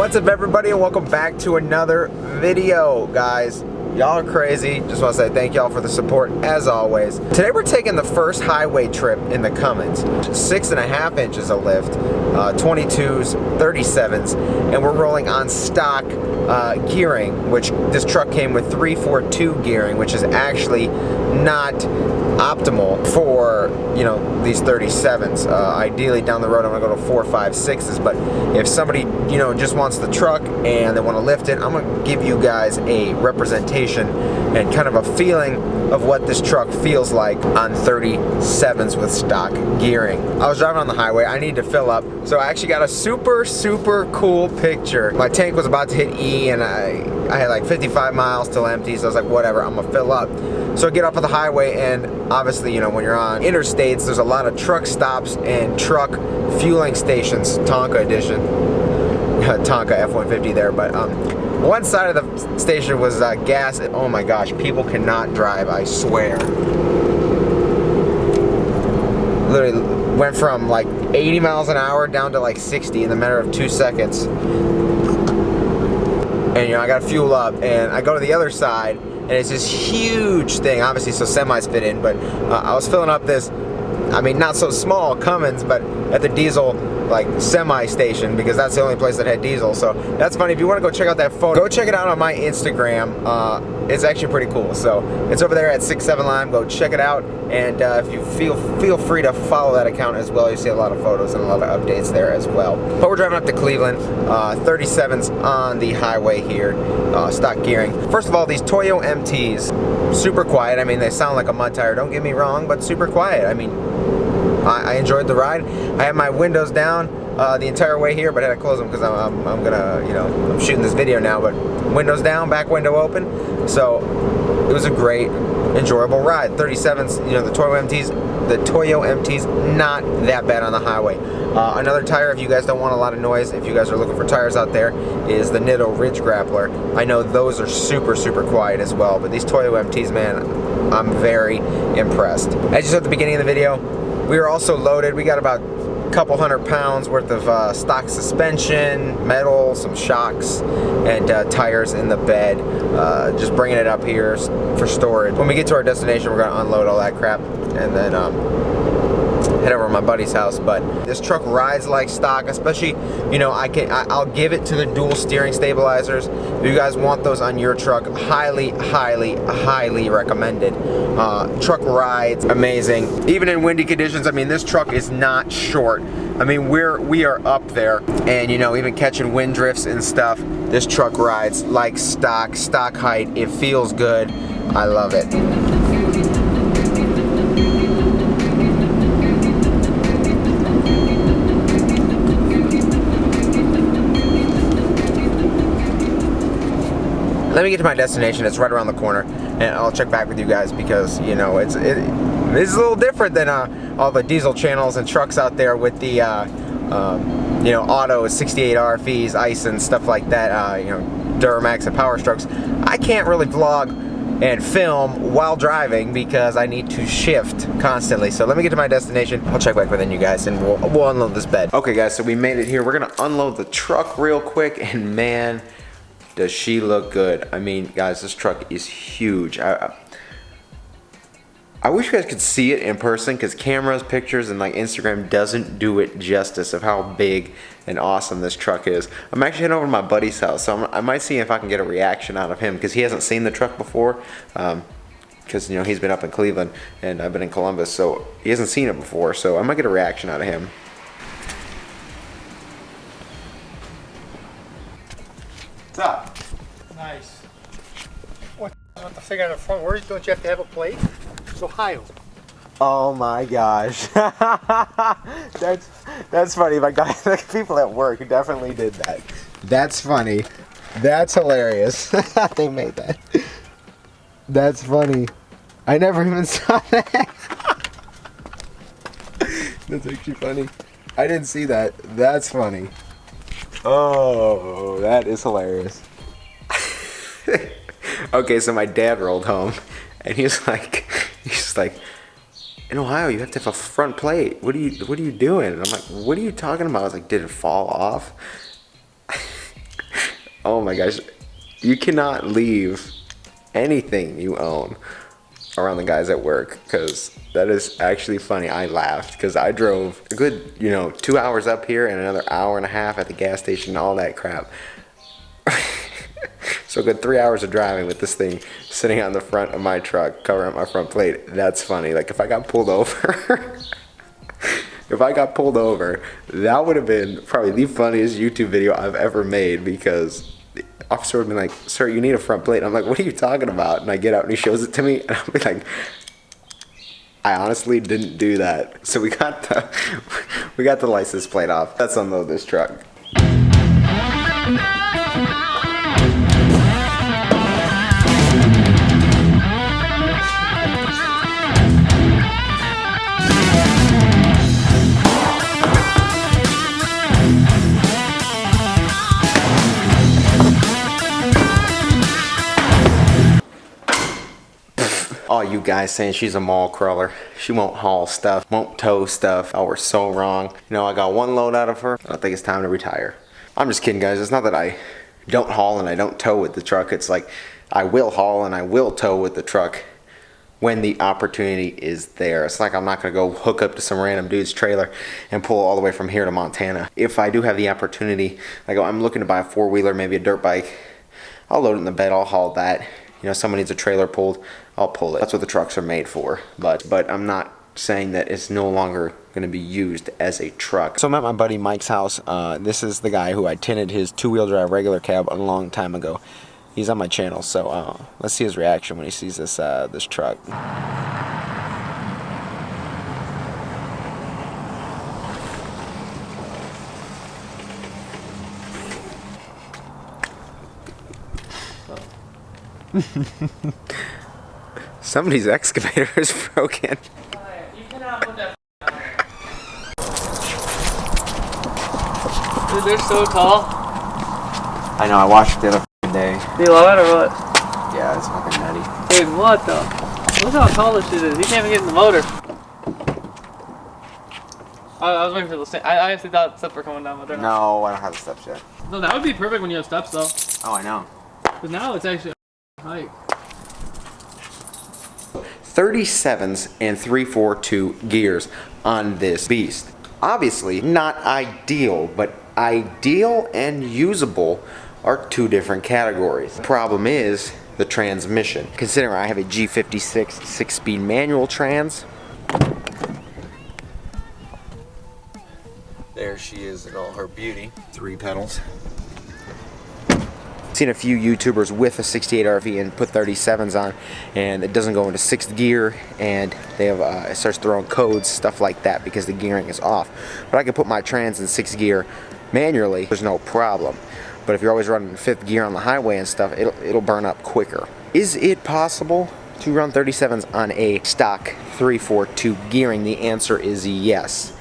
What's up, everybody, and welcome back to another video, guys. Y'all are crazy. Just want to say thank y'all for the support as always. Today we're taking the first highway trip in the Cummins. 6.5 inches of lift, 22s, 37's, and we're rolling on stock gearing, which this truck came with 342 gearing, which is actually not optimal for, you know, these 37's. Ideally down the road I'm gonna go to 4, 5, 6's, but if somebody, you know, just wants the truck and they want to lift it, I'm gonna give you guys a representation and kind of a feeling of what this truck feels like on 37's with stock gearing. I was driving on the highway, I need to fill up, so I actually got a super cool picture. My tank was about to hit E and I had like 55 miles till empty, so I was like, whatever, I'm gonna fill up. So I get off of the highway, and obviously, you know, when you're on interstates, there's a lot of truck stops and truck fueling stations, Tonka edition. Tonka F-150 there, but one side of the station was gas. Oh my gosh, people cannot drive, I swear. Literally went from like 80 miles an hour down to like 60 in the matter of 2 seconds. And you know, I gotta fuel up, and I go to the other side, and it's this huge thing, obviously, so semis fit in, but I was filling up this, I mean, not so small Cummins, but at the diesel like semi station, because that's the only place that had diesel. So that's funny. If you want to go check out that photo, go check it out on my Instagram. It's actually pretty cool. So it's over there at 67 Lime. Go check it out, and if you feel free to follow that account as well. You see a lot of photos and a lot of updates there as well. But we're driving up to Cleveland, 37's on the highway here, stock gearing. First of all, these Toyo MTs, super quiet. I mean, they sound like a mud tire, don't get me wrong, but super quiet. I mean, I enjoyed the ride. I had my windows down the entire way here, but I had to close them because I'm gonna, you know, I'm shooting this video now, but windows down, back window open. So it was a great, enjoyable ride. 37's, you know, the Toyo MT's not that bad on the highway. Another tire, if you guys don't want a lot of noise, if you guys are looking for tires out there, is the Nitto Ridge Grappler. I know those are super quiet as well, but these Toyo MT's, man, I'm very impressed. As you saw at the beginning of the video, we were also loaded. We got about a couple 100 pounds worth of stock suspension, metal, some shocks, and tires in the bed. Just bringing it up here for storage. When we get to our destination, we're gonna unload all that crap and then head over to my buddy's house. But this truck rides like stock, especially, you know, I'll give it to the dual steering stabilizers. If you guys want those on your truck, highly recommended. Truck rides amazing, even in windy conditions. I mean, this truck is not short. I mean, we are up there, and you know, even catching wind drifts and stuff, this truck rides like stock height. It feels good. I love it. Let me get to my destination. It's right around the corner, and I'll check back with you guys, because, you know, it's a little different than all the diesel channels and trucks out there with the you know, auto 68 RFEs, ice and stuff like that. You know, Duramax and Power Strokes. I can't really vlog and film while driving because I need to shift constantly. So let me get to my destination. I'll check back with you guys, and we'll unload this bed. Okay, guys, so we made it here. We're gonna unload the truck real quick, and man, does she look good. I mean, guys, this truck is huge. I wish you guys could see it in person, because cameras, pictures, and like Instagram doesn't do it justice of how big and awesome this truck is. I'm actually heading over to my buddy's house, so I might see if I can get a reaction out of him, because he hasn't seen the truck before. Because, you know, he's been up in Cleveland and I've been in Columbus, so he hasn't seen it before. So I might get a reaction out of him. What's up? Nice. What the thing on the front? Where don't you have to have a plate? It's Ohio. Oh my gosh. that's funny. My guy, like, people at work who definitely did that. That's funny. That's hilarious. They made that. That's funny. I never even saw that. That's actually funny. I didn't see that. That's funny. Oh, that is hilarious. Okay, so my dad rolled home, and he's like, in Ohio, you have to have a front plate. What are you doing? And I'm like, what are you talking about? I was like, did it fall off? Oh my gosh. You cannot leave anything you own around the guys at work, because that is actually funny. I laughed because I drove a good, 2 hours up here and another hour and a half at the gas station and all that crap. So a good 3 hours of driving with this thing sitting on the front of my truck, covering up my front plate. That's funny. Like if I got pulled over, that would have been probably the funniest YouTube video I've ever made, because the officer would have been like, "Sir, you need a front plate." And I'm like, "What are you talking about?" And I get out and he shows it to me, and I'll be like, "I honestly didn't do that." So we got the license plate off. Let's unload this truck. All you guys saying she's a mall crawler. She won't haul stuff, won't tow stuff. Oh, we're so wrong. I got one load out of her. I don't think it's time to retire. I'm just kidding, guys. It's not that I don't haul and I don't tow with the truck. It's like I will haul and I will tow with the truck when the opportunity is there. It's like I'm not gonna go hook up to some random dude's trailer and pull all the way from here to Montana. If I do have the opportunity, like I'm looking to buy a four-wheeler, maybe a dirt bike, I'll load it in the bed, I'll haul that. Someone needs a trailer pulled, I'll pull it. That's what the trucks are made for. But I'm not saying that it's no longer going to be used as a truck. So I'm at my buddy Mike's house. This is the guy who I tinted his two-wheel drive regular cab a long time ago. He's on my channel, so let's see his reaction when he sees this truck. Somebody's excavator is broken. You cannot put that down there. Dude, they're so tall. I know, I watched it the other day. Do you love it or what? Yeah, it's fucking nutty. Dude, what the? Look how tall this shit is. You can't even get in the motor. I was waiting for the steps. I actually thought steps were coming down, but they're not. No, I don't have the steps yet. No, that would be perfect when you have steps, though. Oh, I know. But now it's actually hike. 37's and 342 gears on this beast. Obviously not ideal, but ideal and usable are two different categories. The problem is the transmission. Considering I have a G56 6-speed manual trans. There she is in all her beauty. 3 pedals. Seen a few YouTubers with a 68 RV and put 37's on, and it doesn't go into 6th gear, and they have it starts throwing codes, stuff like that, because the gearing is off. But I can put my trans in 6th gear manually, there's no problem. But if you're always running 5th gear on the highway and stuff, it'll burn up quicker. Is it possible to run 37's on a stock 342 gearing? The answer is yes.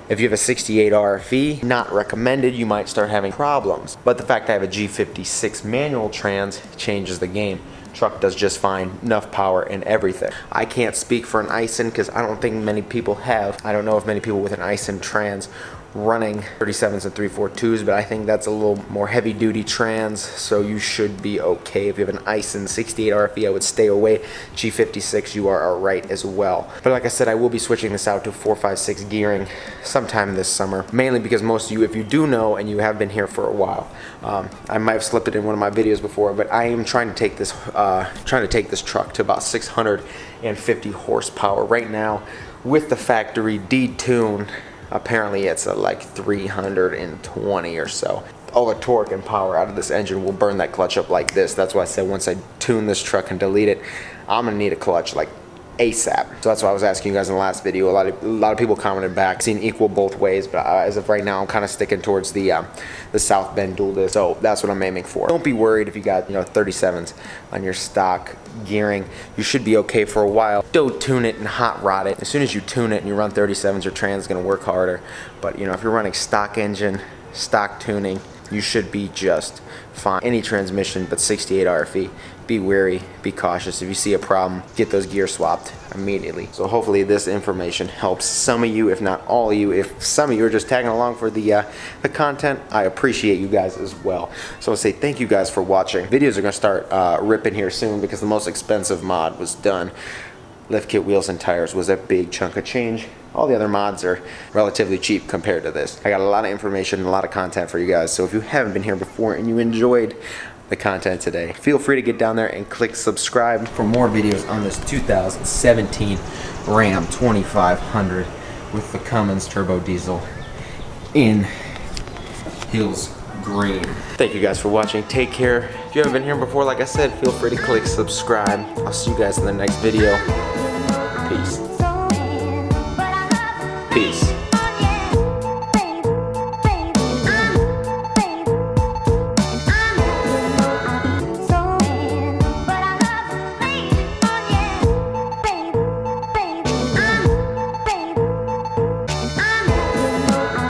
If you have a 68 RFE, not recommended, you might start having problems. But the fact I have a G56 manual trans changes the game. Truck does just fine, enough power and everything. I can't speak for an Ison because I don't think many people have. I don't know if many people with an Ison trans running 37's and 342's, but I think that's a little more heavy duty trans, so you should be okay. If you have an Ison 68 RFE, I would stay away. G56, you are alright as well. But like I said, I will be switching this out to 4.56 gearing sometime this summer, mainly because most of you, if you do know and you have been here for a while, I might have slipped it in one of my videos before, but I am trying to take this truck to about 650 horsepower right now with the factory detune. Apparently it's like 320 or so. All the torque and power out of this engine will burn that clutch up like this. That's why I said once I tune this truck and delete it, I'm gonna need a clutch like ASAP. So that's why I was asking you guys in the last video. A lot of people commented back, seen equal both ways, but as of right now, I'm kind of sticking towards the South Bend dual disc. So that's what I'm aiming for. Don't be worried if you got 37's on your stock gearing. You should be okay for a while. Don't tune it and hot rod it. As soon as you tune it and you run 37's, your trans is gonna work harder. But if you're running stock engine, stock tuning, you should be just fine. Any transmission but 68 RFE. Be wary, be cautious. If you see a problem, get those gears swapped immediately. So hopefully this information helps some of you, if not all of you. If some of you are just tagging along for the content, I appreciate you guys as well. So I'll say thank you guys for watching. Videos are gonna start ripping here soon because the most expensive mod was done. Lift kit, wheels, and tires was a big chunk of change. All the other mods are relatively cheap compared to this. I got a lot of information and a lot of content for you guys. So if you haven't been here before and you enjoyed the content today, feel free to get down there and click subscribe for more videos on this 2017 Ram 2500 with the Cummins turbo diesel in Hills Green. Thank you guys for watching. Take care. If you haven't been here before, like I said, feel free to click subscribe. I'll see you guys in the next video. Peace. Peace.